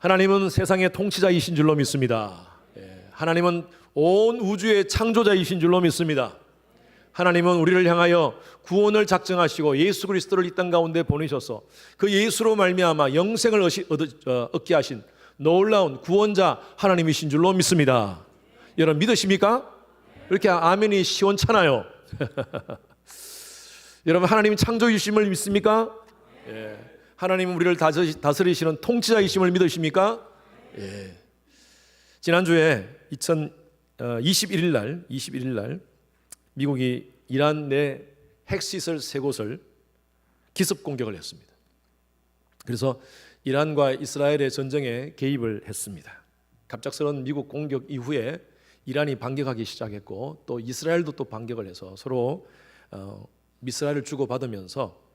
하나님은 세상의 통치자이신 줄로 믿습니다. 하나님은 온 우주의 창조자이신 줄로 믿습니다. 하나님은 우리를 향하여 구원을 작정하시고 예수 그리스도를 이 땅 가운데 보내셔서 그 예수로 말미암아 영생을 얻게 하신 놀라운 구원자 하나님이신 줄로 믿습니다. 여러분 믿으십니까? 이렇게 아멘이 시원찮아요. 여러분 하나님이 창조주심을 믿습니까? 하나님은 우리를 다스리시는 통치자이심을 믿으십니까? 지난주에 21일 날 미국이 이란 내 핵시설 3곳을 기습 공격을 했습니다. 그래서 이란과 이스라엘의 전쟁에 개입을 했습니다. 갑작스러운 미국 공격 이후에 이란이 반격하기 시작했고 또 이스라엘도 또 반격을 해서 서로 미사일을 주고받으면서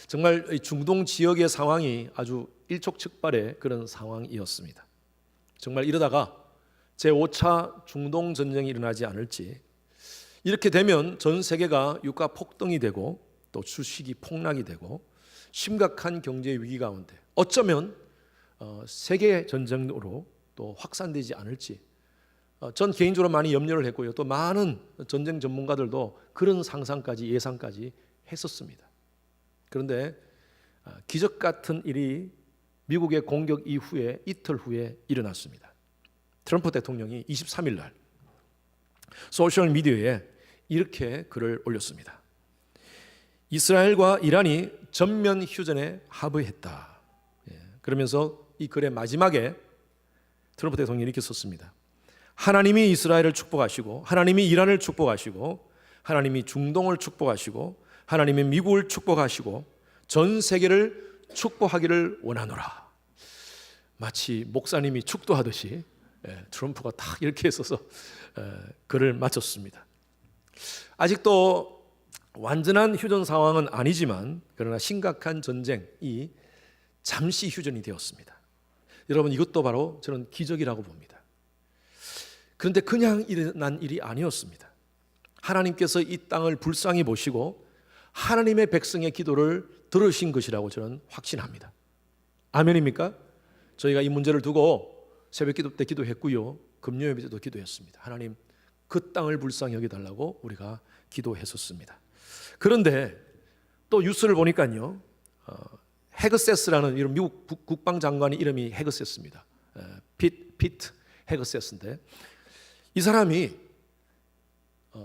정말 중동 지역의 상황이 아주 일촉즉발의 그런 상황이었습니다. 정말 이러다가 제5차 중동 전쟁이 일어나지 않을지, 이렇게 되면 전 세계가 유가 폭등이 되고 또 주식이 폭락이 되고 심각한 경제 위기 가운데 어쩌면 세계 전쟁으로 또 확산되지 않을지 전 개인적으로 많이 염려를 했고요. 또 많은 전쟁 전문가들도 그런 상상까지 예상까지 했었습니다. 그런데 기적 같은 일이 미국의 공격 이후에 이틀 후에 일어났습니다. 트럼프 대통령이 23일 날 소셜 미디어에 이렇게 글을 올렸습니다. 이스라엘과 이란이 전면 휴전에 합의했다. 그러면서 이 글의 마지막에 트럼프 대통령이 이렇게 썼습니다. 하나님이 이스라엘을 축복하시고 하나님이 이란을 축복하시고 하나님이 중동을 축복하시고 하나님이 미국을 축복하시고 전 세계를 축복하기를 원하노라. 마치 목사님이 축도하듯이 트럼프가 딱 이렇게 써서 글을 마쳤습니다. 아직도 완전한 휴전 상황은 아니지만 그러나 심각한 전쟁이 잠시 휴전이 되었습니다. 여러분 이것도 바로 저는 기적이라고 봅니다. 그런데 그냥 일어난 일이 아니었습니다. 하나님께서 이 땅을 불쌍히 보시고 하나님의 백성의 기도를 들으신 것이라고 저는 확신합니다. 아멘입니까? 저희가 이 문제를 두고 새벽 기도 때 기도했고요. 금요 예배 때도 기도했습니다. 하나님 그 땅을 불쌍히 여겨달라고 우리가 기도했었습니다. 그런데 또 뉴스를 보니까요. 헤그세스라는 이런 미국 국방장관의 이름이 헤그세스입니다. 피트 헤그세스인데 이 사람이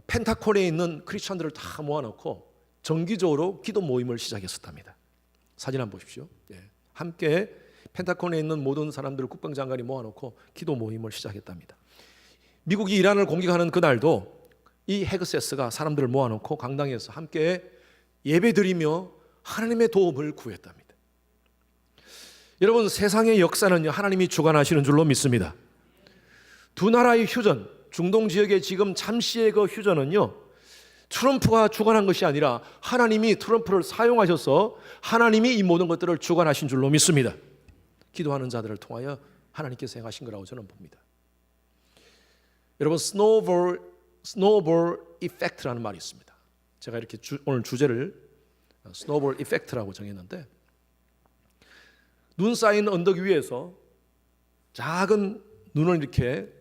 펜타곤에 있는 크리스천들을 다 모아놓고 정기적으로 기도 모임을 시작했었답니다. 사진 한번 보십시오. 함께 펜타곤에 있는 모든 사람들을 국방장관이 모아놓고 기도 모임을 시작했답니다. 미국이 이란을 공격하는 그날도 이 헤그세스가 사람들을 모아놓고 강당에서 함께 예배드리며 하나님의 도움을 구했답니다. 여러분 세상의 역사는요 하나님이 주관하시는 줄로 믿습니다. 두 나라의 휴전, 중동 지역의 지금 잠시의 그 휴전은요 트럼프가 주관한 것이 아니라 하나님이 트럼프를 사용하셔서 하나님이 이 모든 것들을 주관하신 줄로 믿습니다. 기도하는 자들을 통하여 하나님께서 행하신 거라고 저는 봅니다. 여러분 스노우볼 이펙트라는 말이 있습니다. 제가 이렇게 오늘 주제를 스노우볼 이펙트라고 정했는데 눈 쌓인 언덕 위에서 작은 눈을 이렇게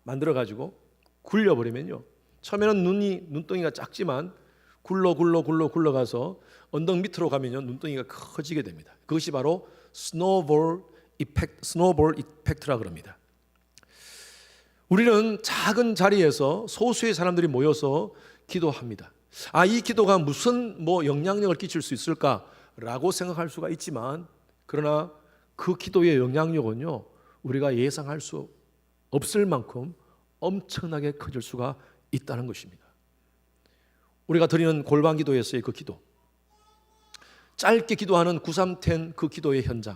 만들어 가지고 굴려버리면요 처음에는 눈덩이가 작지만 굴러가서 언덕 밑으로 가면요 눈덩이가 커지게 됩니다. 그것이 바로 스노우볼 이펙트라 그럽니다. 우리는 작은 자리에서 소수의 사람들이 모여서 기도합니다. 이 기도가 무슨 영향력을 끼칠 수 있을까라고 생각할 수가 있지만 그러나 그 기도의 영향력은요 우리가 예상할 수 없을 만큼 엄청나게 커질 수가 있다는 것입니다. 우리가 드리는 골방 기도에서의 그 기도, 짧게 기도하는 931 그 기도의 현장,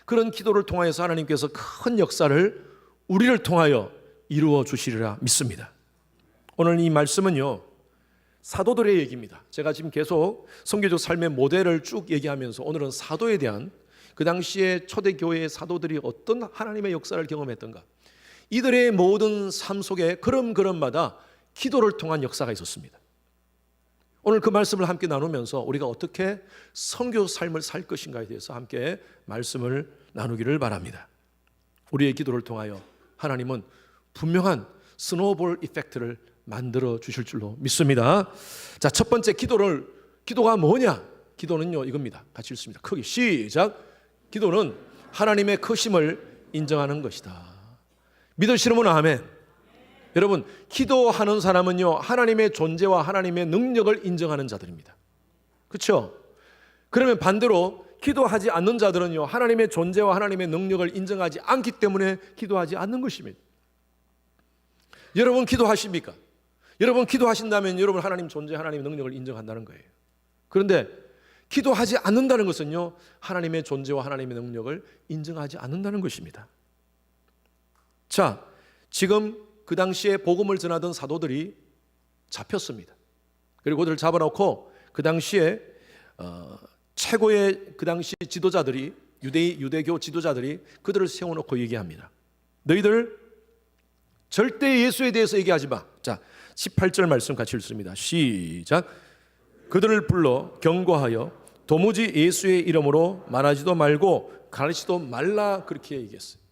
그런 기도를 통하여서 하나님께서 큰 역사를 우리를 통하여 이루어 주시리라 믿습니다. 오늘 이 말씀은요 사도들의 얘기입니다. 제가 지금 계속 선교적 삶의 모델을 쭉 얘기하면서 오늘은 사도에 대한 그 당시에 초대교회의 사도들이 어떤 하나님의 역사를 경험했던가, 이들의 모든 삶 속에 걸음걸음마다 기도를 통한 역사가 있었습니다. 오늘 그 말씀을 함께 나누면서 우리가 어떻게 선교 삶을 살 것인가에 대해서 함께 말씀을 나누기를 바랍니다. 우리의 기도를 통하여 하나님은 분명한 스노우볼 이펙트를 만들어 주실 줄로 믿습니다. 자, 첫 번째 기도가 뭐냐? 기도는요, 이겁니다. 같이 읽습니다. 크게 시작. 기도는 하나님의 크심을 인정하는 것이다. 믿으시는 분은 아멘. 여러분, 기도하는 사람은요, 하나님의 존재와 하나님의 능력을 인정하는 자들입니다. 그렇죠? 그러면 반대로 기도하지 않는 자들은요, 하나님의 존재와 하나님의 능력을 인정하지 않기 때문에 기도하지 않는 것입니다. 여러분 기도하십니까? 여러분 기도하신다면 여러분 하나님 존재, 하나님의 능력을 인정한다는 거예요. 그런데 기도하지 않는다는 것은요, 하나님의 존재와 하나님의 능력을 인정하지 않는다는 것입니다. 자, 지금 그 당시에 복음을 전하던 사도들이 잡혔습니다. 그리고 그들을 잡아놓고 그 당시에 최고의 그 당시 지도자들이 유대교 지도자들이 그들을 세워놓고 얘기합니다. 너희들 절대 예수에 대해서 얘기하지 마. 자, 18절 말씀 같이 읽습니다. 시작. 그들을 불러 경고하여 도무지 예수의 이름으로 말하지도 말고 가르치지도 말라 그렇게 얘기했어요.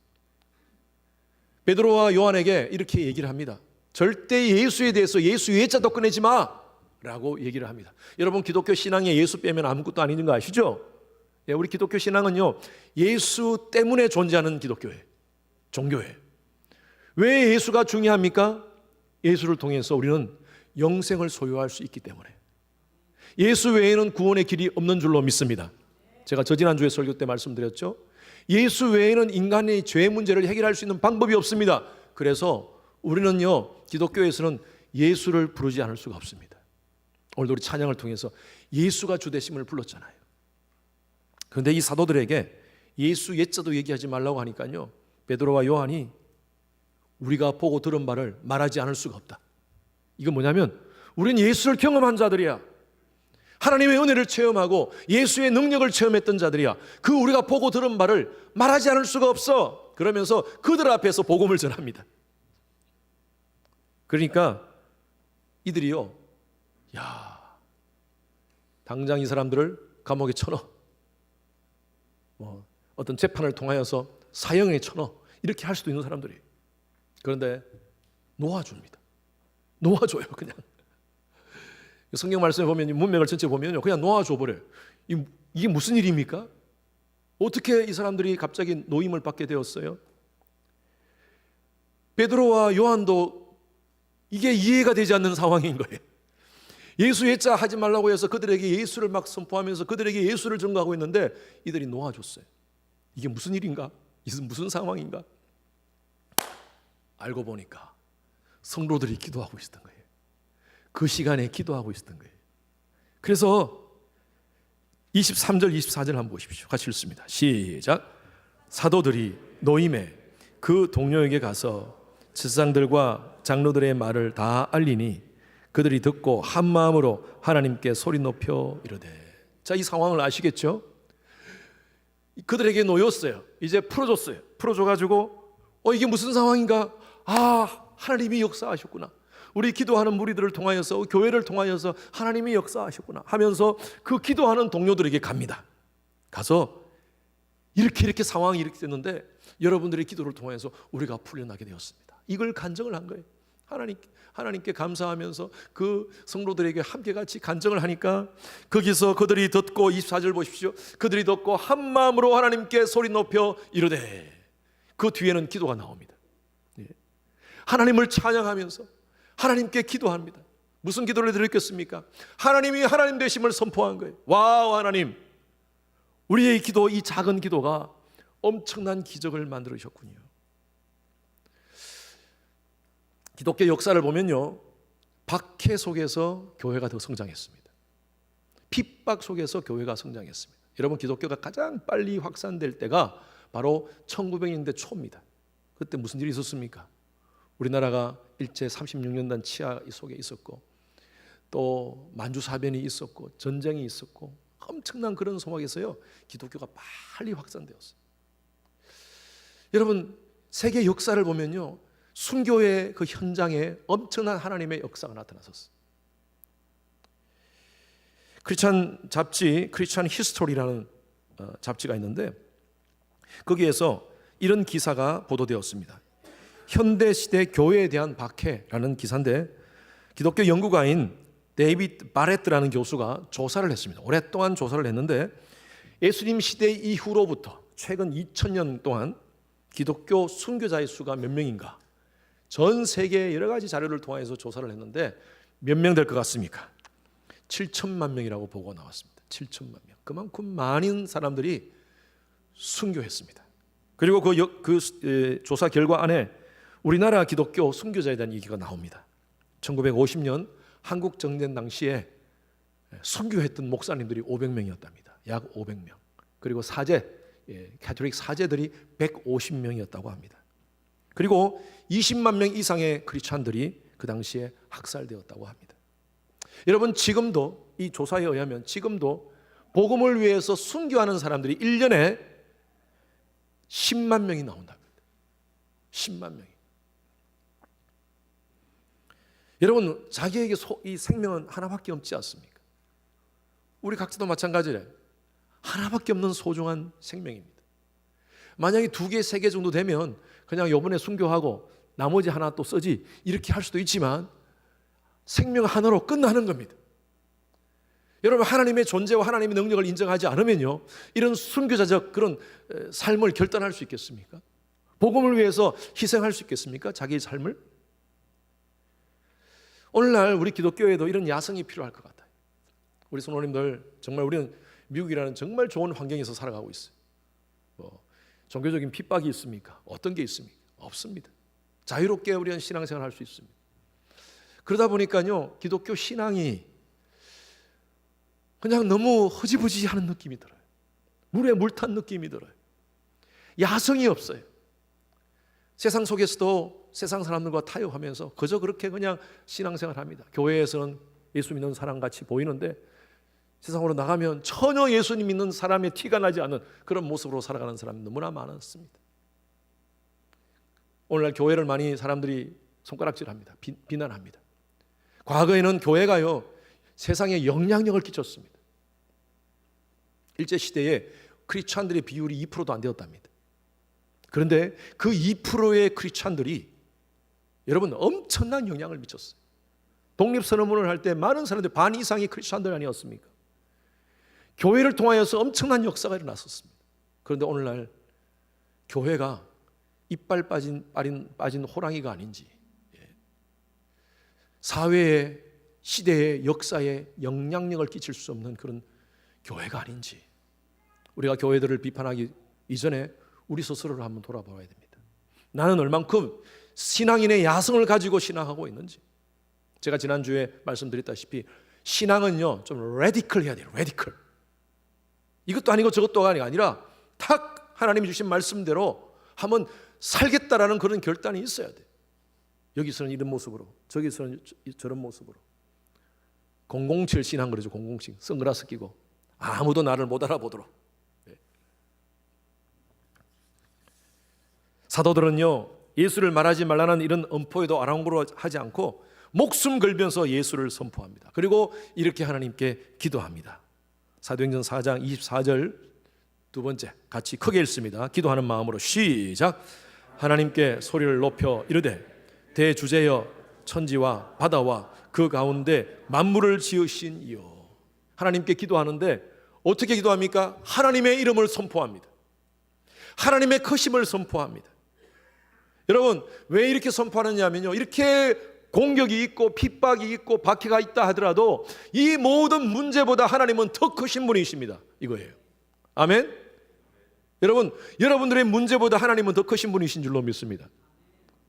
베드로와 요한에게 이렇게 얘기를 합니다. 절대 예수에 대해서 예수 외자도 꺼내지 마 라고 얘기를 합니다. 여러분 기독교 신앙에 예수 빼면 아무것도 아닌 거 아시죠? 예, 우리 기독교 신앙은요, 예수 때문에 존재하는 기독교예요. 종교예요. 왜 예수가 중요합니까? 예수를 통해서 우리는 영생을 소유할 수 있기 때문에. 예수 외에는 구원의 길이 없는 줄로 믿습니다. 제가 저지난주에 설교 때 말씀드렸죠. 예수 외에는 인간의 죄 문제를 해결할 수 있는 방법이 없습니다. 그래서 우리는요, 기독교에서는 예수를 부르지 않을 수가 없습니다. 오늘도 우리 찬양을 통해서 예수가 주되심을 불렀잖아요. 그런데 이 사도들에게 예수 옛자도 얘기하지 말라고 하니까요, 베드로와 요한이 우리가 보고 들은 바를 말하지 않을 수가 없다. 이건 뭐냐면 우리는 예수를 경험한 자들이야. 하나님의 은혜를 체험하고 예수의 능력을 체험했던 자들이야. 그 우리가 보고 들은 바를 말하지 않을 수가 없어. 그러면서 그들 앞에서 복음을 전합니다. 그러니까 이들이요, 야, 당장 이 사람들을 감옥에 쳐넣어, 어떤 재판을 통하여서 사형에 쳐넣어, 이렇게 할 수도 있는 사람들이에요. 그런데 놓아줍니다. 놓아줘요. 그냥 성경 말씀에 보면 문맥을 전체 보면요, 그냥 놓아줘 버려요. 이게 무슨 일입니까? 어떻게 이 사람들이 갑자기 노임을 받게 되었어요? 베드로와 요한도 이게 이해가 되지 않는 상황인 거예요. 예수 외자 하지 말라고 해서 그들에게 예수를 막 선포하면서 그들에게 예수를 전가하고 있는데 이들이 놓아줬어요. 이게 무슨 일인가? 이게 무슨 상황인가? 알고 보니까 성도들이 기도하고 있었던 거예요. 그 시간에 기도하고 있었던 거예요. 그래서 23절 24절 한번 보십시오. 같이 읽습니다. 시작. 사도들이 노임에 그 동료에게 가서 제사장들과 장로들의 말을 다 알리니 그들이 듣고 한 마음으로 하나님께 소리 높여 이르되. 자, 이 상황을 아시겠죠? 그들에게 놓였어요. 이제 풀어줬어요. 풀어줘가지고 이게 무슨 상황인가? 하나님이 역사하셨구나. 우리 기도하는 무리들을 통하여서, 교회를 통하여서 하나님이 역사하셨구나 하면서 그 기도하는 동료들에게 갑니다. 가서 이렇게 상황이 이렇게 됐는데 여러분들의 기도를 통해서 우리가 풀려나게 되었습니다. 이걸 간증을 한 거예요. 하나님께 감사하면서 그 성도들에게 함께 같이 간증을 하니까 거기서 그들이 듣고, 24절 보십시오. 그들이 듣고 한 마음으로 하나님께 소리 높여 이르되. 그 뒤에는 기도가 나옵니다. 하나님을 찬양하면서 하나님께 기도합니다. 무슨 기도를 드렸겠습니까? 하나님이 하나님 되심을 선포한 거예요. 와우, 하나님, 우리의 기도, 이 작은 기도가 엄청난 기적을 만들으셨군요. 기독교 역사를 보면요, 박해 속에서 교회가 더 성장했습니다. 핍박 속에서 교회가 성장했습니다. 여러분, 기독교가 가장 빨리 확산될 때가 바로 1900년대 초입니다. 그때 무슨 일이 있었습니까? 우리나라가 일제 36년단 치하 속에 있었고, 또 만주사변이 있었고, 전쟁이 있었고, 엄청난 그런 속에서요, 기독교가 빨리 확산되었어요. 여러분, 세계 역사를 보면요, 순교의 그 현장에 엄청난 하나님의 역사가 나타났었어요. 크리스찬 잡지 크리스찬 히스토리라는 잡지가 있는데 거기에서 이런 기사가 보도되었습니다. 현대시대 교회에 대한 박해라는 기사인데 기독교 연구가인 데이비드 바레트라는 교수가 조사를 했습니다. 오랫동안 조사를 했는데 예수님 시대 이후로부터 최근 2000년 동안 기독교 순교자의 수가 몇 명인가, 전 세계 여러 가지 자료를 통해서 조사를 했는데 몇 명 될 것 같습니까? 7천만 명이라고 보고 나왔습니다. 7천만 명. 그만큼 많은 사람들이 순교했습니다. 그리고 그 조사 결과 안에 우리나라 기독교 순교자에 대한 얘기가 나옵니다. 1950년 한국 정전 당시에 순교했던 목사님들이 500명이었답니다. 약 500명. 그리고 가톨릭 사제들이 150명이었다고 합니다. 그리고 20만 명 이상의 크리스찬들이 그 당시에 학살되었다고 합니다. 여러분, 지금도 이 조사에 의하면 지금도 복음을 위해서 순교하는 사람들이 1년에 10만 명이 나온답니다. 10만 명이. 여러분, 자기에게 이 생명은 하나밖에 없지 않습니까? 우리 각자도 마찬가지래. 하나밖에 없는 소중한 생명입니다. 만약에 2개, 3개 정도 되면 그냥 이번에 순교하고 나머지 하나 또 쓰지 이렇게 할 수도 있지만 생명 하나로 끝나는 겁니다. 여러분, 하나님의 존재와 하나님의 능력을 인정하지 않으면요, 이런 순교자적 그런 삶을 결단할 수 있겠습니까? 복음을 위해서 희생할 수 있겠습니까? 자기의 삶을? 오늘날 우리 기독교에도 이런 야성이 필요할 것 같아요. 우리 성도님들, 정말 우리는 미국이라는 정말 좋은 환경에서 살아가고 있어요. 종교적인 핍박이 있습니까? 어떤 게 있습니까? 없습니다. 자유롭게 우리는 신앙생활 할 수 있습니다. 그러다 보니까요, 기독교 신앙이 그냥 너무 허지부지하는 느낌이 들어요. 물에 물 탄 느낌이 들어요. 야성이 없어요. 세상 속에서도 세상 사람들과 타협하면서 그저 그렇게 그냥 신앙생활 합니다. 교회에서는 예수 믿는 사람같이 보이는데 세상으로 나가면 전혀 예수님 믿는 사람의 티가 나지 않는 그런 모습으로 살아가는 사람이 너무나 많습니다. 오늘날 교회를 많이 사람들이 손가락질합니다. 비난합니다. 과거에는 교회가요, 세상에 영향력을 끼쳤습니다. 일제시대에 크리스찬들의 비율이 2%도 안 되었답니다. 그런데 그 2%의 크리스찬들이 여러분 엄청난 영향을 미쳤어요. 독립선언문을 할 때 많은 사람들, 반 이상이 크리스찬들 아니었습니까? 교회를 통하여서 엄청난 역사가 일어났었습니다. 그런데 오늘날 교회가 이빨 빠진 호랑이가 아닌지, 사회에, 시대에, 역사에 영향력을 끼칠 수 없는 그런 교회가 아닌지, 우리가 교회들을 비판하기 이전에 우리 스스로를 한번 돌아봐야 됩니다. 나는 얼만큼 신앙인의 야성을 가지고 신앙하고 있는지. 제가 지난주에 말씀드렸다시피 신앙은요, 좀 레디컬 해야 돼요. 레디컬. 이것도 아니고 저것도 아니라 탁 하나님이 주신 말씀대로 한번 살겠다라는 그런 결단이 있어야 돼요. 여기서는 이런 모습으로, 저기서는 저런 모습으로. 007 신앙 그러죠. 007 선글라스 끼고 아무도 나를 못 알아보도록. 사도들은요, 예수를 말하지 말라는 이런 엄포에도 아랑곳하지 않고 목숨 걸면서 예수를 선포합니다. 그리고 이렇게 하나님께 기도합니다. 사도행전 4장 24절 두 번째 같이 크게 읽습니다. 기도하는 마음으로 시작. 하나님께 소리를 높여 이르되 대주제여 천지와 바다와 그 가운데 만물을 지으신 이여. 하나님께 기도하는데 어떻게 기도합니까? 하나님의 이름을 선포합니다. 하나님의 크심을 선포합니다. 여러분, 왜 이렇게 선포하느냐면요, 이렇게 공격이 있고 핍박이 있고 박해가 있다 하더라도 이 모든 문제보다 하나님은 더 크신 분이십니다. 이거예요. 아멘. 여러분, 여러분들의 문제보다 하나님은 더 크신 분이신 줄로 믿습니다.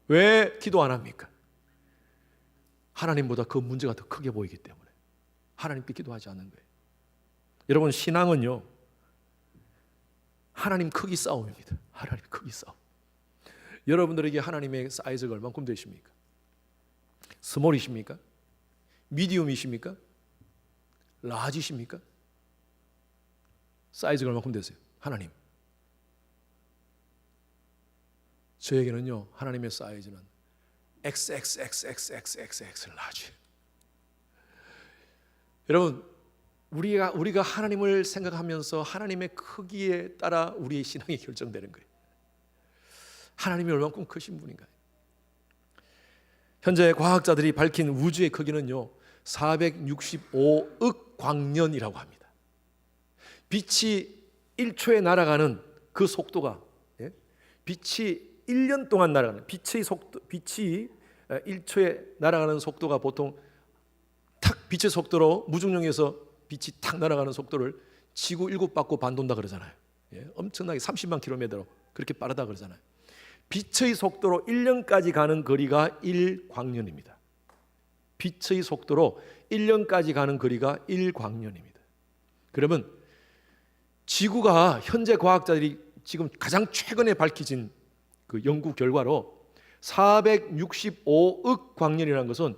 왜 기도 안 합니까? 하나님보다 그 문제가 더 크게 보이기 때문에 하나님께 기도하지 않는 거예요. 여러분, 신앙은요, 하나님 크기 싸움입니다. 하나님 크기 싸움. 여러분들에게 하나님의 사이즈가 얼만큼 되십니까? 스몰이십니까? 미디움이십니까? 라지십니까? 사이즈가 얼만큼 되세요? 하나님. 저에게는요, 하나님의 사이즈는 XXXXXXX 라지. 여러분, 우리가 하나님을 생각하면서 하나님의 크기에 따라 우리의 신앙이 결정되는 거예요. 하나님이 얼마큼 크신 분인가요? 현재 과학자들이 밝힌 우주의 크기는요 465억 광년이라고 합니다. 빛이 1초에 날아가는 그 속도가 빛이 1년 동안 날아가는 빛이 1초에 날아가는 속도가 보통 탁 빛의 속도로 무중력에서 빛이 탁 날아가는 속도를 지구 7바퀴 반 돈다 그러잖아요. 엄청나게 30만 킬로미터로 그렇게 빠르다 그러잖아요. 빛의 속도로 1년까지 가는 거리가 1광년입니다. 빛의 속도로 1년까지 가는 거리가 1광년입니다. 그러면 지구가 현재 과학자들이 지금 가장 최근에 밝혀진 그 연구 결과로 465억 광년이라는 것은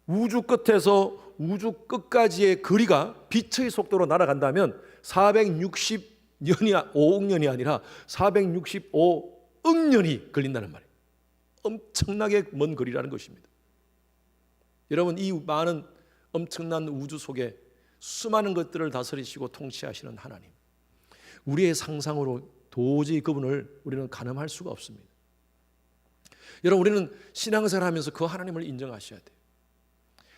우주 끝에서 우주 끝까지의 거리가 빛의 속도로 날아간다면 460년이 5억 년이 아니라 465억 년이 걸린다는 말이에요. 엄청나게 먼 거리라는 것입니다. 여러분, 이 많은 엄청난 우주 속에 수많은 것들을 다스리시고 통치하시는 하나님, 우리의 상상으로 도저히 그분을 우리는 가늠할 수가 없습니다. 여러분, 우리는 신앙생활 하면서 그 하나님을 인정하셔야 돼요.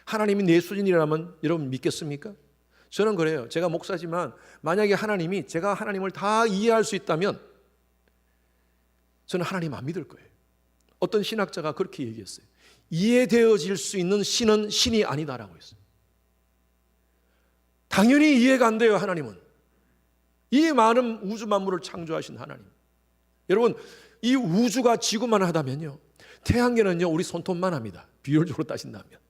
하나님이 내 수준이라면 여러분 믿겠습니까? 저는 그래요. 제가 목사지만 만약에 하나님이 제가 하나님을 다 이해할 수 있다면 저는 하나님 안 믿을 거예요. 어떤 신학자가 그렇게 얘기했어요. 이해되어질 수 있는 신은 신이 아니다라고 했어요. 당연히 이해가 안 돼요. 하나님은 이 많은 우주 만물을 창조하신 하나님. 여러분, 이 우주가 지구만 하다면요 태양계는요 우리 손톱만 합니다. 비율적으로 따진다면.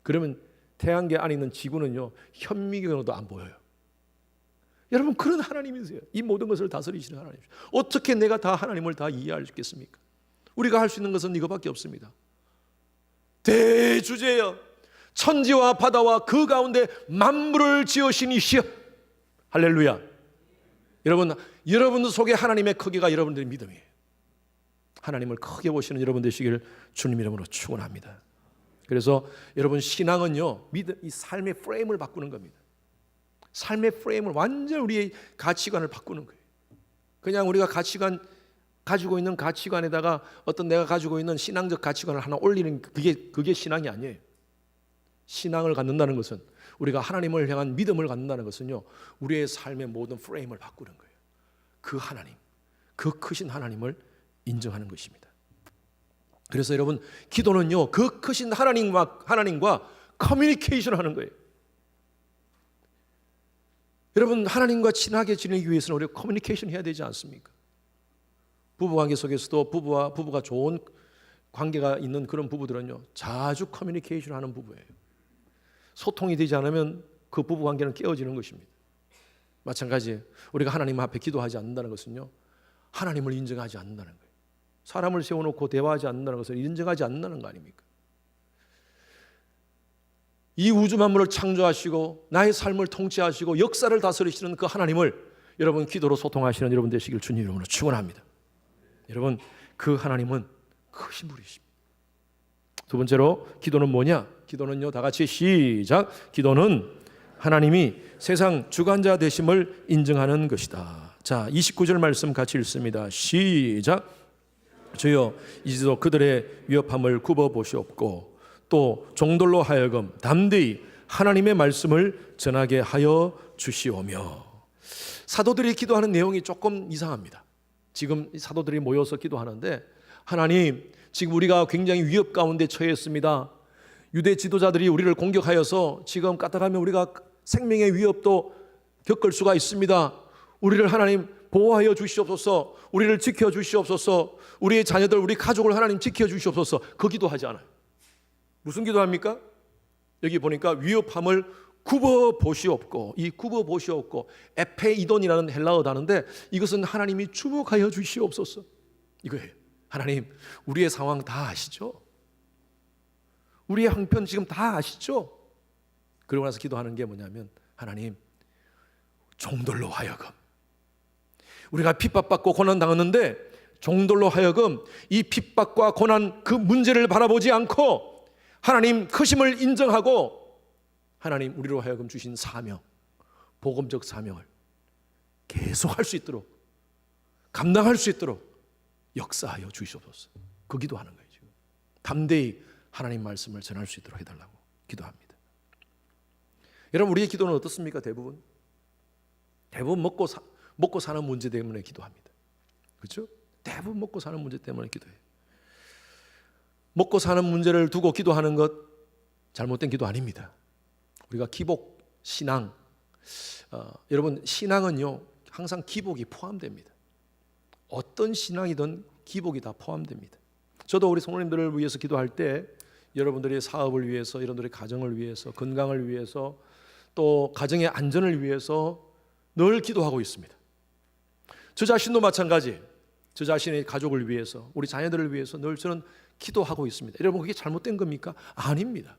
그러면 태양계 안에 있는 지구는요 현미경으로도 안 보여요. 여러분, 그런 하나님이세요. 이 모든 것을 다스리시는 하나님. 어떻게 내가 다 하나님을 다 이해할 수 있겠습니까? 우리가 할 수 있는 것은 이거밖에 없습니다. 대주제여, 천지와 바다와 그 가운데 만물을 지으신 이시여. 할렐루야. 여러분 속에 하나님의 크기가 여러분들의 믿음이에요. 하나님을 크게 보시는 여러분 되시기를 주님 이름으로 축원합니다. 그래서 여러분, 신앙은요 이 삶의 프레임을 바꾸는 겁니다. 삶의 프레임을 완전 우리의 가치관을 바꾸는 거예요. 그냥 우리가 가지고 있는 가치관에다가 어떤 내가 가지고 있는 신앙적 가치관을 하나 올리는 그게 신앙이 아니에요. 신앙을 갖는다는 것은, 우리가 하나님을 향한 믿음을 갖는다는 것은요 우리의 삶의 모든 프레임을 바꾸는 거예요. 그 하나님, 그 크신 하나님을 인정하는 것입니다. 그래서 여러분, 기도는요 그 크신 하나님과 커뮤니케이션 하는 거예요. 여러분, 하나님과 친하게 지내기 위해서는 우리가 커뮤니케이션 해야 되지 않습니까? 부부관계 속에서도 부부가 좋은 관계가 있는 그런 부부들은요 자주 커뮤니케이션 하는 부부예요. 소통이 되지 않으면 그 부부관계는 깨어지는 것입니다. 마찬가지예요. 우리가 하나님 앞에 기도하지 않는다는 것은요 하나님을 인정하지 않는다는 거예요. 사람을 세워놓고 대화하지 않는다는 것을 인정하지 않는다는 거 아닙니까? 이 우주 만물을 창조하시고 나의 삶을 통치하시고 역사를 다스리시는 그 하나님을 여러분 기도로 소통하시는 여러분 되시길 주님 이름으로 축원합니다. 여러분, 그 하나님은 크신 분이십니다. 두 번째로, 기도는 뭐냐? 기도는요, 다 같이 시작. 기도는 하나님이 세상 주관자 되심을 인정하는 것이다. 자, 29절 말씀 같이 읽습니다. 시작. 주여, 이제도 그들의 위협함을 굽어 보시옵고 또 종들로 하여금 담대히 하나님의 말씀을 전하게 하여 주시오며. 사도들이 기도하는 내용이 조금 이상합니다. 지금 사도들이 모여서 기도하는데, 하나님, 지금 우리가 굉장히 위협 가운데 처해 있습니다. 유대 지도자들이 우리를 공격하여서 지금 까딱하면 우리가 생명의 위협도 겪을 수가 있습니다. 우리를 하나님 보호하여 주시옵소서. 우리를 지켜 주시옵소서. 우리의 자녀들, 우리 가족을 하나님 지켜 주시옵소서. 그 기도하지 않아요. 무슨 기도합니까? 여기 보니까 위협함을 굽어 보시옵고, 이 굽어 보시옵고 에페이돈이라는 헬라어 단어인데 이것은 하나님이 주목하여 주시옵소서, 이거예요. 하나님, 우리의 상황 다 아시죠? 우리의 형편 지금 다 아시죠? 그러고 나서 기도하는 게 뭐냐면, 하나님, 종들로 하여금, 우리가 핍박받고 고난당했는데 종들로 하여금 이 핍박과 고난, 그 문제를 바라보지 않고 하나님 크심을 인정하고 하나님 우리로 하여금 주신 사명, 복음적 사명을 계속할 수 있도록, 감당할 수 있도록 역사하여 주시옵소서. 그 기도하는 거예요. 지금 담대히 하나님 말씀을 전할 수 있도록 해달라고 기도합니다. 여러분, 우리의 기도는 어떻습니까? 대부분 먹고 사는 문제 때문에 기도합니다. 그렇죠? 대부분 먹고 사는 문제 때문에 기도해요. 먹고 사는 문제를 두고 기도하는 것 잘못된 기도 아닙니다. 우리가 기복 신앙, 여러분 신앙은요 항상 기복이 포함됩니다. 어떤 신앙이든 기복이 다 포함됩니다. 저도 우리 성도님들을 위해서 기도할 때 여러분들의 사업을 위해서, 여러분들의 가정을 위해서, 건강을 위해서, 또 가정의 안전을 위해서 늘 기도하고 있습니다. 저 자신도 마찬가지, 저 자신의 가족을 위해서, 우리 자녀들을 위해서 늘 저는 기도하고 있습니다. 여러분, 그게 잘못된 겁니까? 아닙니다.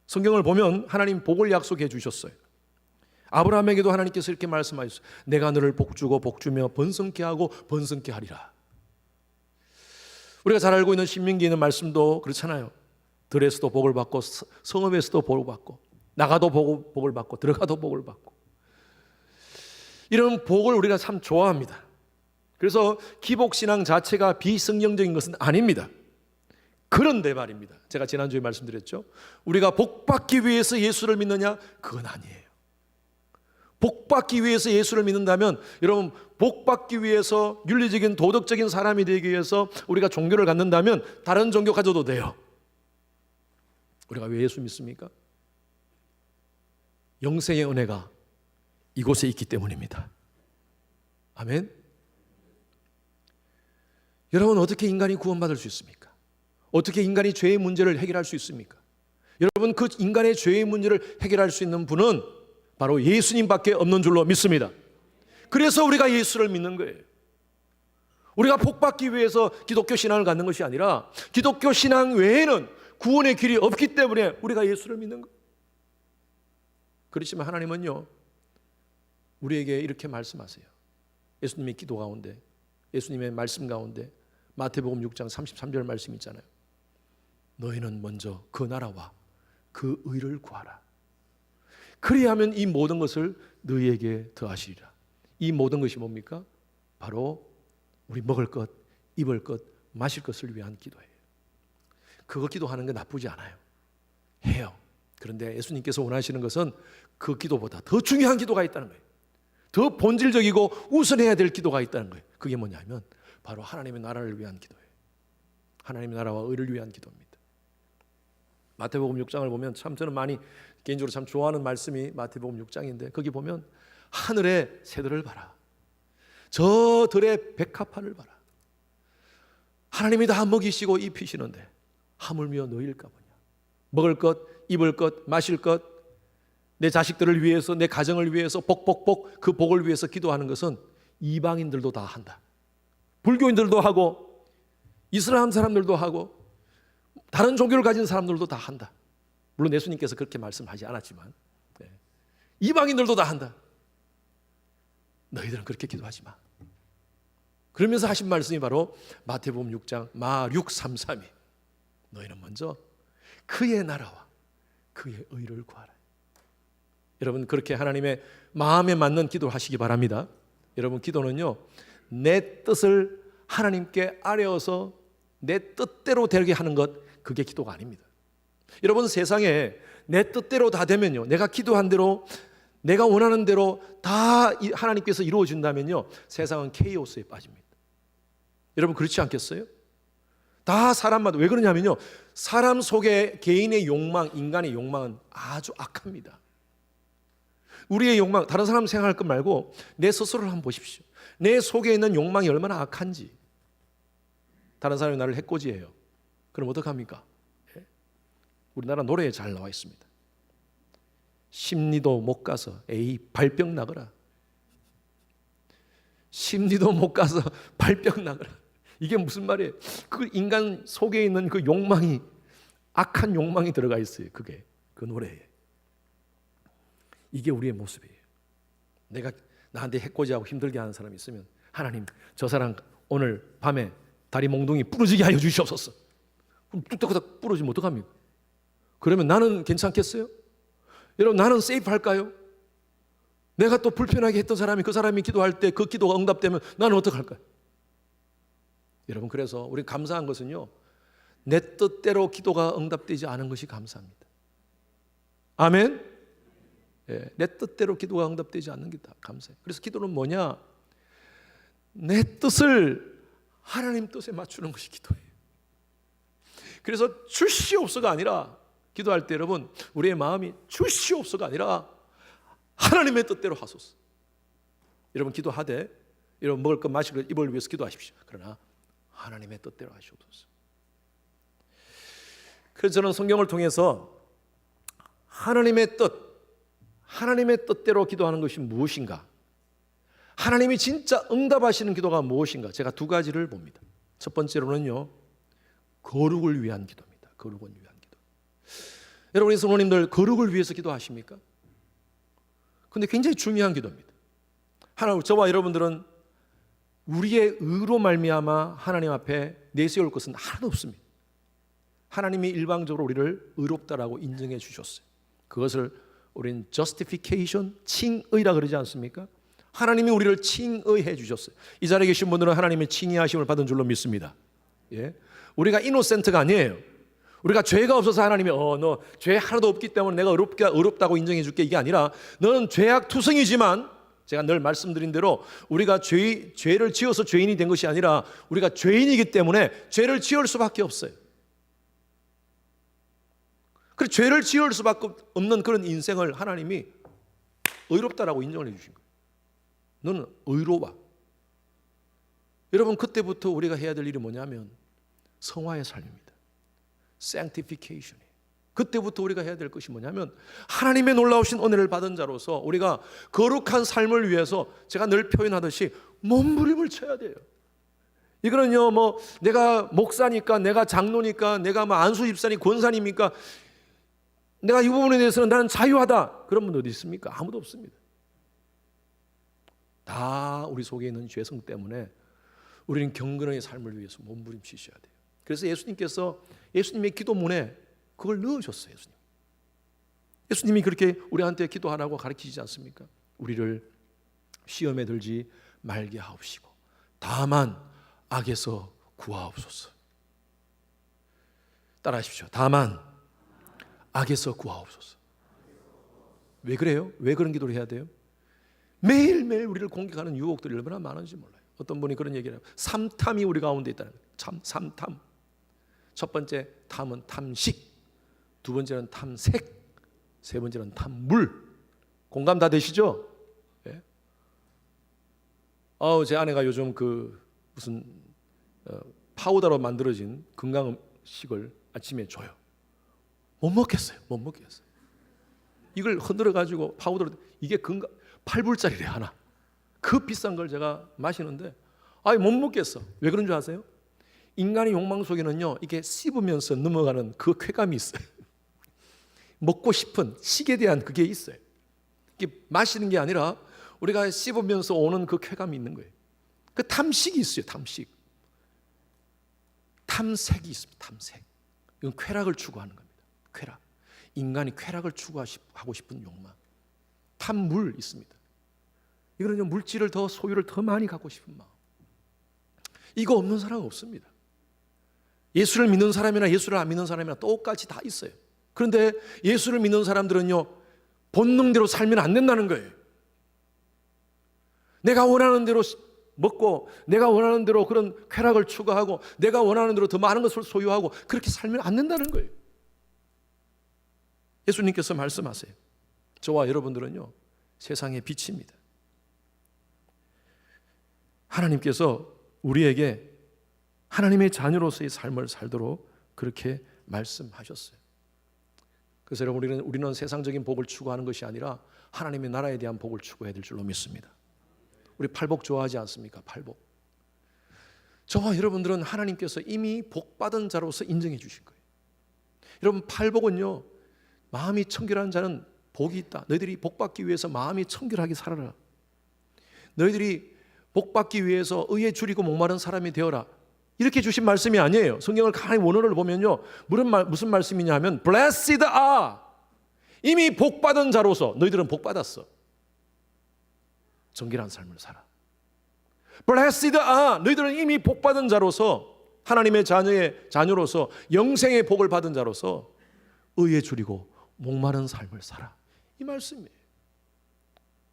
성경을 보면 하나님 복을 약속해 주셨어요. 아브라함에게도 하나님께서 이렇게 말씀하셨어요. 내가 너를 복주고 복주며 번성케 하고 번성케 하리라. 우리가 잘 알고 있는 신명기에 있는 말씀도 그렇잖아요. 들에서도 복을 받고 성읍에서도 복을 받고 나가도 복을 받고 들어가도 복을 받고, 이런 복을 우리가 참 좋아합니다. 그래서 기복신앙 자체가 비성경적인 것은 아닙니다. 그런데 말입니다, 제가 지난주에 말씀드렸죠. 우리가 복받기 위해서 예수를 믿느냐? 그건 아니에요. 복받기 위해서 예수를 믿는다면, 여러분, 복받기 위해서 윤리적인 도덕적인 사람이 되기 위해서 우리가 종교를 갖는다면 다른 종교 가져도 돼요. 우리가 왜 예수 믿습니까? 영생의 은혜가 이곳에 있기 때문입니다. 아멘. 여러분, 어떻게 인간이 구원받을 수 있습니까? 어떻게 인간이 죄의 문제를 해결할 수 있습니까? 여러분, 그 인간의 죄의 문제를 해결할 수 있는 분은 바로 예수님밖에 없는 줄로 믿습니다. 그래서 우리가 예수를 믿는 거예요. 우리가 복받기 위해서 기독교 신앙을 갖는 것이 아니라 기독교 신앙 외에는 구원의 길이 없기 때문에 우리가 예수를 믿는 거예요. 그렇지만 하나님은요, 우리에게 이렇게 말씀하세요. 예수님의 기도 가운데, 예수님의 말씀 가운데 마태복음 6장 33절 말씀 있잖아요. 너희는 먼저 그 나라와 그 의를 구하라. 그리하면 이 모든 것을 너희에게 더하시리라. 이 모든 것이 뭡니까? 바로 우리 먹을 것, 입을 것, 마실 것을 위한 기도예요. 그거 기도하는 게 나쁘지 않아요. 해요. 그런데 예수님께서 원하시는 것은 그 기도보다 더 중요한 기도가 있다는 거예요. 더 본질적이고 우선해야 될 기도가 있다는 거예요. 그게 뭐냐면 바로 하나님의 나라를 위한 기도예요. 하나님의 나라와 의를 위한 기도입니다. 마태복음 6장을 보면 참 저는 많이 개인적으로 참 좋아하는 말씀이 마태복음 6장인데, 거기 보면 하늘의 새들을 봐라, 저 들의 백합화를 봐라. 하나님이 다 먹이시고 입히시는데 하물며 너희일까 보냐. 먹을 것, 입을 것, 마실 것, 내 자식들을 위해서, 내 가정을 위해서, 그 복을 위해서 기도하는 것은 이방인들도 다 한다. 불교인들도 하고 이슬람 사람들도 하고 다른 종교를 가진 사람들도 다 한다. 물론 예수님께서 그렇게 말씀하지 않았지만 이방인들도 다 한다. 너희들은 그렇게 기도하지 마. 그러면서 하신 말씀이 바로 마태복음 6장 마633이 너희는 먼저 그의 나라와 그의 의를 구하라. 여러분, 그렇게 하나님의 마음에 맞는 기도를 하시기 바랍니다. 여러분, 기도는요, 내 뜻을 하나님께 아뢰어서 내 뜻대로 되게 하는 것, 그게 기도가 아닙니다. 여러분, 세상에 내 뜻대로 다 되면요, 내가 기도한 대로, 내가 원하는 대로 다 하나님께서 이루어진다면요, 세상은 케이오스에 빠집니다. 여러분, 그렇지 않겠어요? 다 사람마다. 왜 그러냐면요, 사람 속에 개인의 욕망, 인간의 욕망은 아주 악합니다. 우리의 욕망, 다른 사람 생각할 것 말고 내 스스로를 한번 보십시오. 내 속에 있는 욕망이 얼마나 악한지. 다른 사람이 나를 해코지해요. 그럼 어떡합니까? 우리나라 노래에 잘 나와 있습니다. 심리도 못 가서 에이 발병 나거라. 심리도 못 가서 발병 나거라. 이게 무슨 말이에요? 그 인간 속에 있는 그 욕망이, 악한 욕망이 들어가 있어요. 그게 그 노래에. 이게 우리의 모습이에요. 내가 나한테 해코지하고 힘들게 하는 사람이 있으면, 하나님, 저 사람 오늘 밤에 다리 몽둥이 부러지게 하여 주시옵소서. 그럼 뚝딱뚝딱 부러지면 어떡합니까? 그러면 나는 괜찮겠어요? 여러분, 나는 세이프 할까요? 내가 또 불편하게 했던 사람이 그 사람이 기도할 때 그 기도가 응답되면 나는 어떡할까요? 여러분, 그래서 우리 감사한 것은요, 내 뜻대로 기도가 응답되지 않은 것이 감사합니다. 아멘? 예, 내 뜻대로 기도가 응답되지 않는 게 다 감사해요. 그래서 기도는 뭐냐? 내 뜻을 하나님 뜻에 맞추는 것이 기도예요. 그래서 주시옵소서가 아니라, 기도할 때 여러분, 우리의 마음이 주시옵소서가 아니라 하나님의 뜻대로 하소서. 여러분, 기도하되 여러분 먹을 것 마실 것 입을 위해서 기도하십시오. 그러나 하나님의 뜻대로 하시옵소서. 그래서 저는 성경을 통해서 하나님의 뜻대로 기도하는 것이 무엇인가, 하나님이 진짜 응답하시는 기도가 무엇인가, 제가 두 가지를 봅니다. 첫 번째로는요, 거룩을 위한 기도입니다. 거룩을 위한 기도. 여러분, 우리 성도님들 거룩을 위해서 기도하십니까? 근데 굉장히 중요한 기도입니다. 저와 여러분들은 우리의 의로 말미암아 하나님 앞에 내세울 것은 하나도 없습니다. 하나님이 일방적으로 우리를 의롭다라고 인정해 주셨어요. 그것을 우리는 justification, 칭의라 그러지 않습니까? 하나님이 우리를 칭의해 주셨어요. 이 자리에 계신 분들은 하나님의 칭의하심을 받은 줄로 믿습니다. 예? 우리가 이노센트가 아니에요. 우리가 죄가 없어서 하나님이 너 죄 하나도 없기 때문에 내가 의롭다고 인정해 줄게, 이게 아니라 너는 죄악 투성이지만, 제가 늘 말씀드린 대로 우리가 죄를 지어서 죄인이 된 것이 아니라 우리가 죄인이기 때문에 죄를 지을 수밖에 없어요. 그래서 죄를 지을 수밖에 없는 그런 인생을 하나님이 의롭다라고 인정을 해 주신 거예요. 너는 의로워. 여러분, 그때부터 우리가 해야 될 일이 뭐냐면 성화의 삶입니다. sanctification. 그때부터 우리가 해야 될 것이 뭐냐면 하나님의 놀라우신 은혜를 받은 자로서 우리가 거룩한 삶을 위해서, 제가 늘 표현하듯이 몸부림을 쳐야 돼요. 이거는요, 뭐 내가 목사니까, 내가 장로니까, 내가 뭐 안수 집사니 권사님이니까 내가 이 부분에 대해서는 나는 자유하다, 그런 분 어디 있습니까? 아무도 없습니다. 다 우리 속에 있는 죄성 때문에 우리는 경건의 삶을 위해서 몸부림치셔야 돼요. 그래서 예수님의 기도문에 그걸 넣으셨어요. 예수님이 그렇게 우리한테 기도하라고 가르치지 않습니까? 우리를 시험에 들지 말게 하옵시고 다만 악에서 구하옵소서. 따라하십시오. 다만 악에서 구하옵소서. 왜 그래요? 왜 그런 기도를 해야 돼요? 매일매일 우리를 공격하는 유혹들이 얼마나 많은지 몰라요. 어떤 분이 그런 얘기를 해요. 삼탐이 우리 가운데 있다는 거예요. 삼탐. 첫 번째 탐은 탐식, 두 번째는 탐색, 세 번째는 탐물. 공감 다 되시죠? 예? 제 아내가 요즘 무슨 파우더로 만들어진 건강식을 아침에 줘요. 못 먹겠어요. 이걸 흔들어 가지고 파우더로, 이게 8불짜리래 하나. 그 비싼 걸 제가 마시는데 못 먹겠어. 왜 그런 줄 아세요? 인간의 욕망 속에는요, 이게 씹으면서 넘어가는 그 쾌감이 있어요. 먹고 싶은 식에 대한 그게 있어요. 이게 마시는 게 아니라 우리가 씹으면서 오는 그 쾌감이 있는 거예요. 그 탐식이 있어요. 탐색이 있습니다. 탐색. 이건 쾌락을 추구하는 겁니다. 쾌락. 인간이 쾌락을 추구하고 싶은 욕망. 탐물 있습니다. 이거는요, 물질을 소유를 더 많이 갖고 싶은 마음. 이거 없는 사람은 없습니다. 예수를 믿는 사람이나 예수를 안 믿는 사람이나 똑같이 다 있어요. 그런데 예수를 믿는 사람들은요, 본능대로 살면 안 된다는 거예요. 내가 원하는 대로 먹고, 내가 원하는 대로 그런 쾌락을 추구하고, 내가 원하는 대로 더 많은 것을 소유하고, 그렇게 살면 안 된다는 거예요. 예수님께서 말씀하세요. 저와 여러분들은요, 세상의 빛입니다. 하나님께서 우리에게 하나님의 자녀로서의 삶을 살도록 그렇게 말씀하셨어요. 그래서 여러분, 우리는 세상적인 복을 추구하는 것이 아니라 하나님의 나라에 대한 복을 추구해야 될 줄로 믿습니다. 우리 팔복 좋아하지 않습니까? 팔복. 저와 여러분들은 하나님께서 이미 복받은 자로서 인정해 주실 거예요. 여러분, 팔복은요, 마음이 청결한 자는 복이 있다. 너희들이 복받기 위해서 마음이 청결하게 살아라. 너희들이 복받기 위해서 의에 줄이고 목마른 사람이 되어라. 이렇게 주신 말씀이 아니에요. 성경을 가만히 원어를 보면요, 무슨 말씀이냐 하면 Blessed are 이미 복받은 자로서 너희들은 복받았어. 정결한 삶을 살아. Blessed are, 너희들은 이미 복받은 자로서, 하나님의 자녀로서 영생의 복을 받은 자로서 의에 줄이고 목마른 삶을 살아. 이 말씀이에요.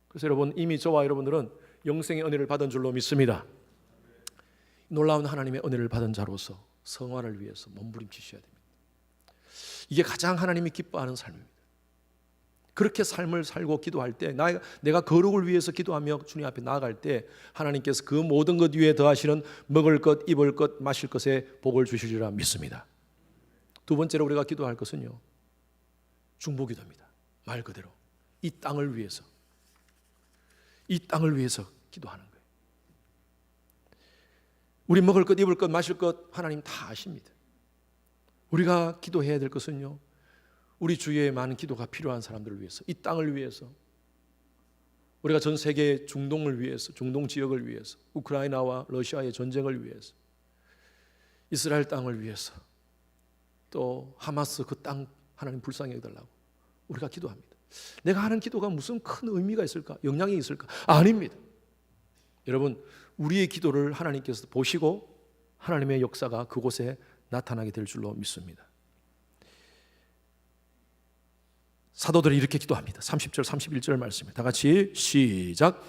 그래서 여러분, 이미 저와 여러분들은 영생의 은혜를 받은 줄로 믿습니다. 놀라운 하나님의 은혜를 받은 자로서 성화를 위해서 몸부림치셔야 됩니다. 이게 가장 하나님이 기뻐하는 삶입니다. 그렇게 삶을 살고 기도할 때, 내가 거룩을 위해서 기도하며 주님 앞에 나아갈 때 하나님께서 그 모든 것 위에 더하시는 먹을 것, 입을 것, 마실 것에 복을 주시리라 믿습니다. 두 번째로 우리가 기도할 것은요, 중보기도입니다. 말 그대로 이 땅을 위해서, 이 땅을 위해서 기도하는 거예요. 우리 먹을 것, 입을 것, 마실 것 하나님 다 아십니다. 우리가 기도해야 될 것은요, 우리 주위에 많은 기도가 필요한 사람들을 위해서, 이 땅을 위해서, 우리가 전 세계 중동을 위해서, 중동 지역을 위해서, 우크라이나와 러시아의 전쟁을 위해서, 이스라엘 땅을 위해서, 또 하마스 그 땅 하나님 불쌍히 여겨달라고 우리가 기도합니다. 내가 하는 기도가 무슨 큰 의미가 있을까? 영향이 있을까? 아닙니다. 여러분, 우리의 기도를 하나님께서 보시고 하나님의 역사가 그곳에 나타나게 될 줄로 믿습니다. 사도들이 이렇게 기도합니다. 30절 31절 말씀입니다. 다 같이 시작.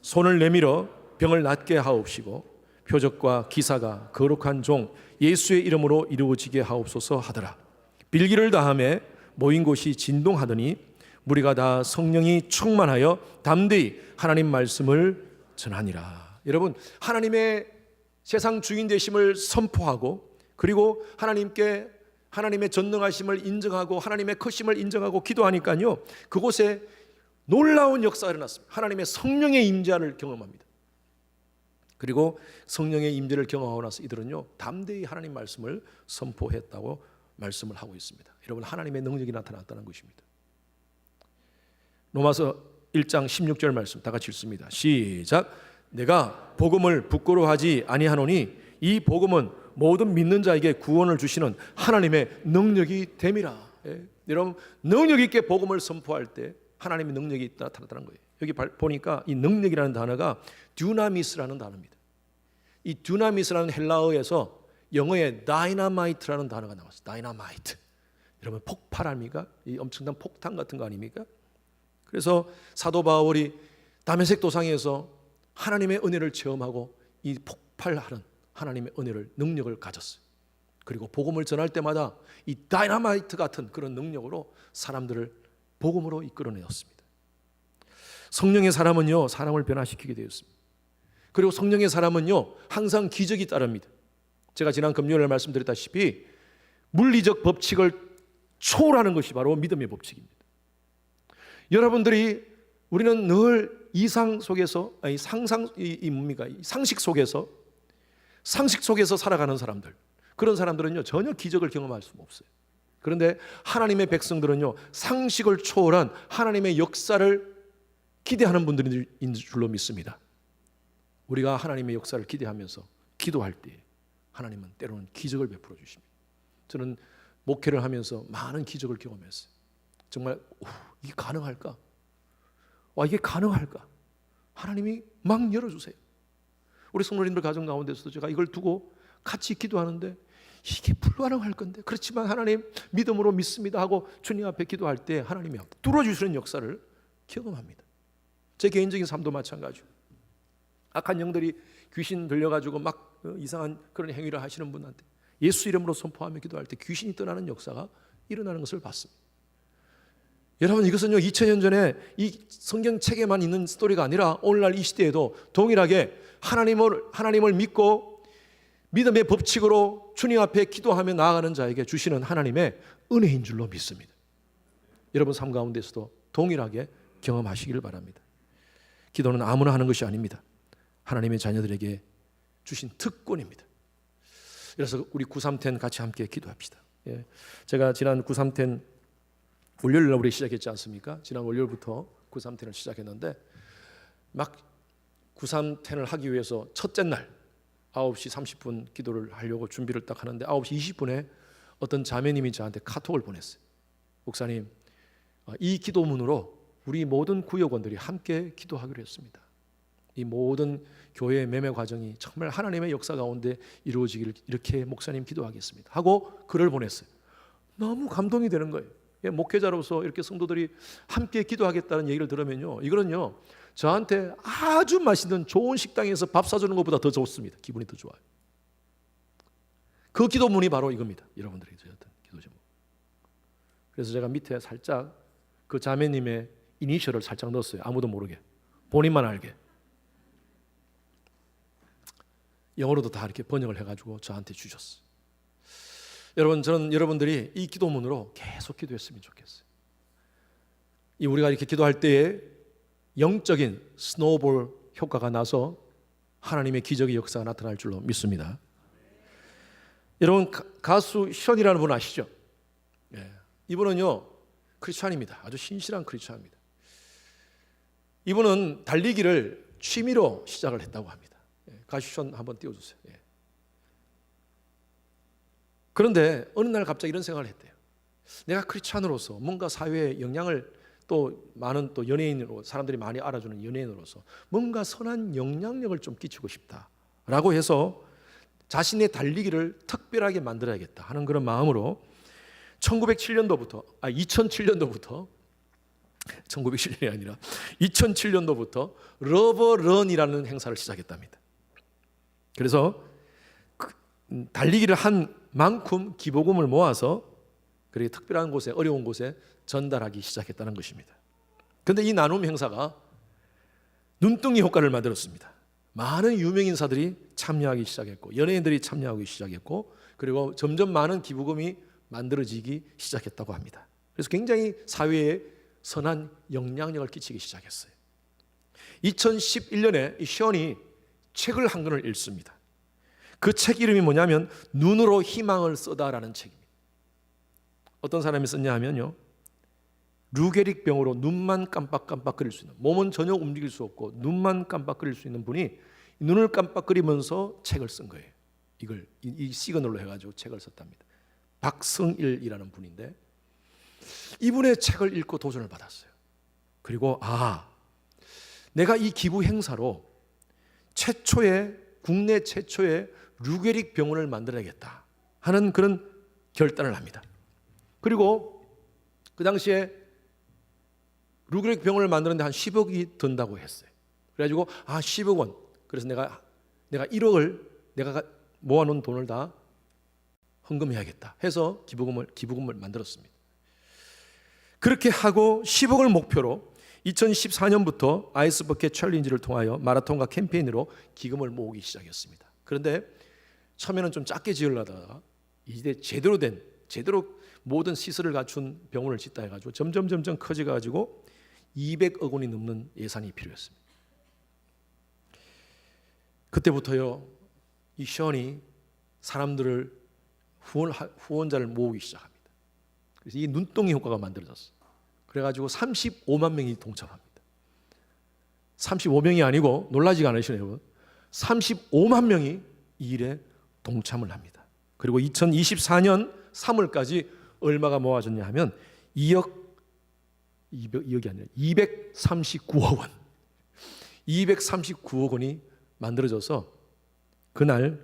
손을 내밀어 병을 낫게 하옵시고 표적과 기사가 거룩한 종 예수의 이름으로 이루어지게 하옵소서 하더라. 빌기를 다하매 모인 곳이 진동하더니 무리가 다 성령이 충만하여 담대히 하나님 말씀을 전하니라. 여러분, 하나님의 세상 주인 되심을 선포하고, 그리고 하나님의 전능하심을 인정하고 하나님의 크심을 인정하고 기도하니까요, 그곳에 놀라운 역사가 일어났습니다. 하나님의 성령의 임재를 경험합니다. 그리고 성령의 임재를 경험하고 나서 이들은요, 담대히 하나님 말씀을 선포했다고 말씀을 하고 있습니다. 여러분, 하나님의 능력이 나타났다는 것입니다. 로마서 1장 16절 말씀 다 같이 읽습니다. 시작. 내가 복음을 부끄러워하지 아니하노니 이 복음은 모든 믿는 자에게 구원을 주시는 하나님의 능력이 됨이라. 여러분, 능력 있게 복음을 선포할 때 하나님의 능력이 나타났다는 거예요. 여기 보니까 이 능력이라는 단어가 듀나미스라는 단어입니다. 이 듀나미스라는 헬라어에서 영어에 다이너마이트라는 단어가 나왔어요. 다이너마이트. 여러분, 폭발 아닙니까? 이 엄청난 폭탄 같은 거 아닙니까? 그래서 사도 바울이 다메섹 도상에서 하나님의 은혜를 체험하고 이 폭발하는 하나님의 은혜를, 능력을 가졌어요. 그리고 복음을 전할 때마다 이 다이너마이트 같은 그런 능력으로 사람들을 복음으로 이끌어내었습니다. 성령의 사람은요, 사람을 변화시키게 되었습니다. 그리고 성령의 사람은요, 항상 기적이 따릅니다. 제가 지난 금요일에 말씀드렸다시피 물리적 법칙을 초월하는 것이 바로 믿음의 법칙입니다. 여러분들이, 우리는 늘 이상 속에서, 아니 상상, 상식 속에서 살아가는 사람들, 그런 사람들은요, 전혀 기적을 경험할 수가 없어요. 그런데 하나님의 백성들은요, 상식을 초월한 하나님의 역사를 기대하는 분들인 줄로 믿습니다. 우리가 하나님의 역사를 기대하면서 기도할 때 하나님은 때로는 기적을 베풀어 주십니다. 저는 목회를 하면서 많은 기적을 경험했어요. 정말 이게 가능할까? 이게 가능할까? 하나님이 막 열어주세요. 우리 성도님들 가정 가운데서도 제가 이걸 두고 같이 기도하는데 이게 불가능할 건데, 그렇지만 하나님 믿음으로 믿습니다 하고 주님 앞에 기도할 때 하나님이 뚫어주시는 역사를 경험합니다. 제 개인적인 삶도 마찬가지고, 악한 영들이 귀신 들려가지고 막 이상한 그런 행위를 하시는 분한테 예수 이름으로 선포하며 기도할 때 귀신이 떠나는 역사가 일어나는 것을 봤습니다. 여러분, 이것은요, 2000년 전에 이 성경책에만 있는 스토리가 아니라 오늘날 이 시대에도 동일하게 하나님을 믿고 믿음의 법칙으로 주님 앞에 기도하며 나아가는 자에게 주시는 하나님의 은혜인 줄로 믿습니다. 여러분 삶 가운데서도 동일하게 경험하시기를 바랍니다. 기도는 아무나 하는 것이 아닙니다. 하나님의 자녀들에게 주신 특권입니다. 그래서 우리 9.3.10 같이 함께 기도합시다. 제가 지난 9.3.10 월요일 날 우리 시작했지 않습니까? 지난 월요일부터 9.3.10을 시작했는데, 막 9.3.10을 하기 위해서 첫째 날 9시 30분 기도를 하려고 준비를 딱 하는데 9시 20분에 어떤 자매님이 저한테 카톡을 보냈어요. 목사님, 이 기도문으로 우리 모든 구역원들이 함께 기도하기로 했습니다. 이 모든 교회의 매매 과정이 정말 하나님의 역사 가운데 이루어지기를 이렇게 목사님 기도하겠습니다 하고 글을 보냈어요. 너무 감동이 되는 거예요. 목회자로서 이렇게 성도들이 함께 기도하겠다는 얘기를 들으면요, 이거는요 저한테 아주 맛있는 좋은 식당에서 밥 사주는 것보다 더 좋습니다. 기분이 더 좋아요. 그 기도문이 바로 이겁니다. 여러분들에게 주셨던 기도 제목. 그래서 제가 밑에 살짝 그 자매님의 이니셜을 살짝 넣었어요. 아무도 모르게, 본인만 알게. 영어로도 다 이렇게 번역을 해가지고 저한테 주셨어요. 여러분, 저는 여러분들이 이 기도문으로 계속 기도했으면 좋겠어요. 이 우리가 이렇게 기도할 때에 영적인 스노우볼 효과가 나서 하나님의 기적의 역사가 나타날 줄로 믿습니다. 여러분, 가수 션이라는 분 아시죠? 예. 이분은요 크리스찬입니다. 아주 신실한 크리스찬입니다. 이분은 달리기를 취미로 시작을 했다고 합니다. 예. 가수 션 한번 띄워주세요. 예. 그런데 어느 날 갑자기 이런 생각을 했대요. 내가 크리스찬으로서 뭔가 사회에 영향을, 또 많은 또 연예인으로 사람들이 많이 알아주는 연예인으로서 뭔가 선한 영향력을 좀 끼치고 싶다라고 해서 자신의 달리기를 특별하게 만들어야겠다 하는 그런 마음으로 2007년도부터 1907년이 아니라 2007년도부터 러버런이라는 행사를 시작했답니다. 그래서 달리기를 한 만큼 기부금을 모아서 그렇게 특별한 곳에, 어려운 곳에 전달하기 시작했다는 것입니다. 그런데 이 나눔 행사가 눈덩이 효과를 만들었습니다. 많은 유명인사들이 참여하기 시작했고, 연예인들이 참여하기 시작했고, 그리고 점점 많은 기부금이 만들어지기 시작했다고 합니다. 그래서 굉장히 사회에 선한 영향력을 끼치기 시작했어요. 2011년에 이 션이 책을 한 권을 읽습니다. 그 책 이름이 뭐냐면 눈으로 희망을 써다라는 책입니다. 어떤 사람이 썼냐 하면요, 루게릭 병으로 눈만 깜빡깜빡거릴 수 있는, 몸은 전혀 움직일 수 없고 눈만 깜빡거릴 수 있는 분이 눈을 깜빡거리면서 책을 쓴 거예요. 이걸 이 시그널로 해가지고 책을 썼답니다. 박성일이라는 분인데, 이분의 책을 읽고 도전을 받았어요. 그리고 내가 이 기부 행사로 국내 최초의 루게릭 병원을 만들어야겠다 하는 그런 결단을 합니다. 그리고 그 당시에 루게릭 병원을 만드는데 한 10억이 든다고 했어요. 그래가지고 10억 원. 그래서 내가 1억을 내가 모아놓은 돈을 다 헌금해야겠다 해서 기부금을 만들었습니다. 그렇게 하고 10억을 목표로 2014년부터 아이스버킷 챌린지를 통하여 마라톤과 캠페인으로 기금을 모으기 시작했습니다. 그런데 처음에는 좀 작게 지으려다가 이제 제대로 모든 시설을 갖춘 병원을 짓다 해가지고 점점 커져가지고 200억 원이 넘는 예산이 필요했습니다. 그때부터요, 이 션이 사람들을 후원자를 모으기 시작합니다. 그래서 이 눈덩이 효과가 만들어졌어요. 그래가지고 35만 명이 동참합니다. 35명이 아니고, 놀라지가 않으시네요, 여러분. 35만 명이 이 일에 동참을 합니다. 그리고 2024년 3월까지 얼마가 모아졌냐 하면 200억이 아니라 239억 원. 239억 원이 만들어져서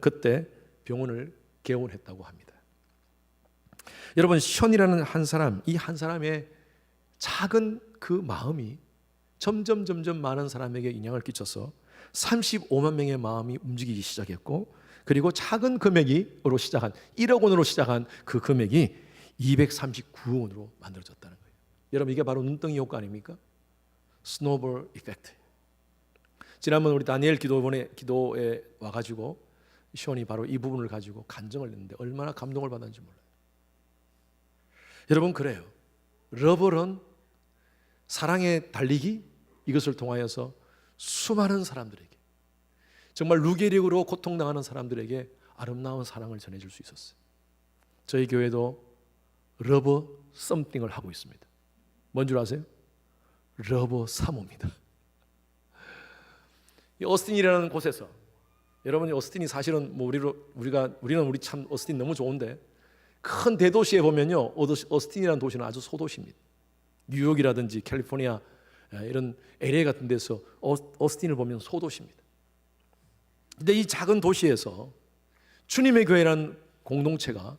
그때 병원을 개원했다고 합니다. 여러분, 션이라는 한 사람의 작은 그 마음이 점점 많은 사람에게 영향을 끼쳐서 35만 명의 마음이 움직이기 시작했고, 그리고 작은 금액으로 시작한 1억 원으로 시작한 그 금액이 239억 원으로 만들어졌다는 거예요. 여러분, 이게 바로 눈덩이 효과 아닙니까? 스노볼 이펙트. 지난번 우리 다니엘 기도에 와가지고 션이 바로 이 부분을 가지고 간증을 했는데 얼마나 감동을 받았는지 몰라요. 여러분, 그래요. 러버런, 사랑의 달리기, 이것을 통하여서 수많은 사람들에게, 정말 루게릭으로 고통당하는 사람들에게 아름다운 사랑을 전해줄 수 있었어요. 저희 교회도 러버 썸띵을 하고 있습니다. 뭔 줄 아세요? 러버 사모입니다. 이 어스틴이라는 곳에서, 여러분이 어스틴이 사실은 우리는 우리 참 어스틴 너무 좋은데, 큰 대도시에 보면요, 어스틴이라는 도시는 아주 소도시입니다. 뉴욕이라든지 캘리포니아 이런 LA 같은 데서 오스틴을 보면 소도시입니다. 근데 이 작은 도시에서 주님의 교회라는 공동체가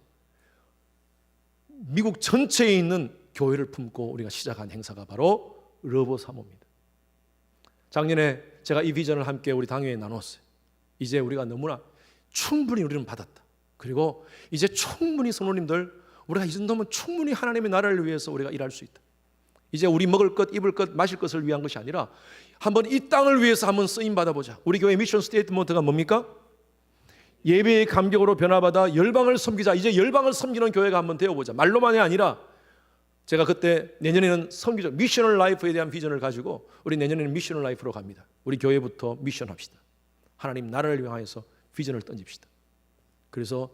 미국 전체에 있는 교회를 품고 우리가 시작한 행사가 바로 러브 사모입니다. 작년에 제가 이 비전을 함께 우리 당회에 나눴어요. 이제 우리가 너무나 충분히 우리는 받았다. 그리고 이제 충분히 성도님들, 우리가 이 정도면 충분히 하나님의 나라를 위해서 우리가 일할 수 있다. 이제 우리 먹을 것, 입을 것, 마실 것을 위한 것이 아니라 한번 이 땅을 위해서 한번 쓰임 받아보자. 우리 교회 미션 스테이트먼트가 뭡니까? 예배의 감격으로 변화받아 열방을 섬기자. 이제 열방을 섬기는 교회가 한번 되어보자. 말로만이 아니라 제가 그때 내년에는 섬기자, 미셔널 라이프에 대한 비전을 가지고 우리 내년에는 미셔널 라이프로 갑니다. 우리 교회부터 미션합시다. 하나님 나라를 향해서 비전을 던집시다. 그래서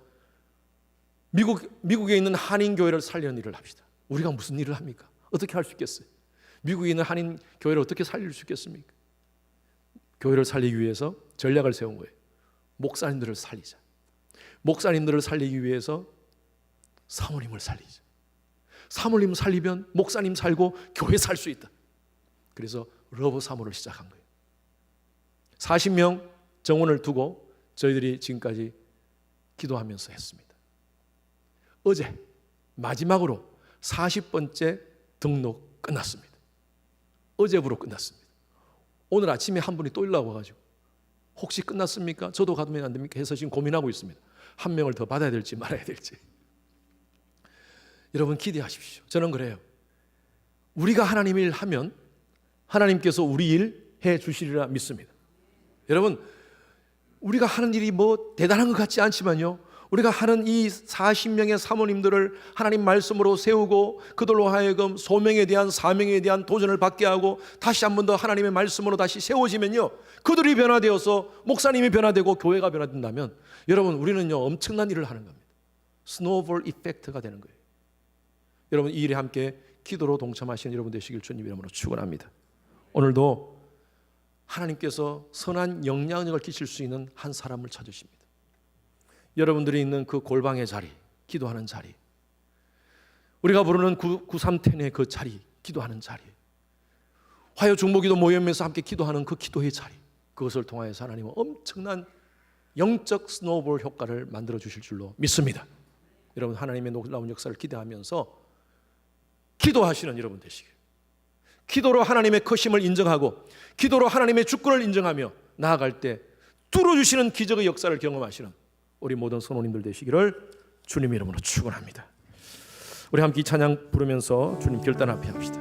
미국에 있는 한인 교회를 살리는 일을 합시다. 우리가 무슨 일을 합니까? 어떻게 할 수 있겠어요? 미국에 있는 한인 교회를 어떻게 살릴 수 있겠습니까? 교회를 살리기 위해서 전략을 세운 거예요. 목사님들을 살리자. 목사님들을 살리기 위해서 사모님을 살리자. 사모님 살리면 목사님 살고 교회 살 수 있다. 그래서 러브 사모를 시작한 거예요. 40명 정원을 두고 저희들이 지금까지 기도하면서 했습니다. 어제 마지막으로 40번째 등록 끝났습니다. 어제부로 끝났습니다. 오늘 아침에 한 분이 또 연락 와가지고 혹시 끝났습니까? 저도 가면 안 됩니까? 해서 지금 고민하고 있습니다. 한 명을 더 받아야 될지 말아야 될지. 여러분 기대하십시오. 저는 그래요. 우리가 하나님 일 하면 하나님께서 우리 일 해 주시리라 믿습니다. 여러분 우리가 하는 일이 뭐 대단한 것 같지 않지만요, 우리가 하는 이 40명의 사모님들을 하나님 말씀으로 세우고 그들로 하여금 소명에 대한 사명에 대한 도전을 받게 하고 다시 한 번 더 하나님의 말씀으로 다시 세워지면요, 그들이 변화되어서 목사님이 변화되고 교회가 변화된다면 여러분 우리는요 엄청난 일을 하는 겁니다. 스노우볼 이펙트가 되는 거예요. 여러분 이 일에 함께 기도로 동참하시는 여러분 되시길 주님 이름으로 축원합니다. 오늘도 하나님께서 선한 영향력을 끼칠 수 있는 한 사람을 찾으십니다. 여러분들이 있는 그 골방의 자리, 기도하는 자리, 우리가 부르는 9310의 그 자리, 기도하는 자리, 화요 중보기도 모임에서 함께 기도하는 그 기도의 자리, 그것을 통하여서 하나님은 엄청난 영적 스노우볼 효과를 만들어 주실 줄로 믿습니다. 여러분 하나님의 놀라운 역사를 기대하면서 기도하시는 여러분 되시길, 기도로 하나님의 크심을 인정하고 기도로 하나님의 주권을 인정하며 나아갈 때 뚫어주시는 기적의 역사를 경험하시는 우리 모든 성도님들 되시기를 주님 이름으로 축원합니다. 우리 함께 이 찬양 부르면서 주님 결단 앞에 합시다.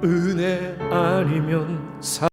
은혜 아니면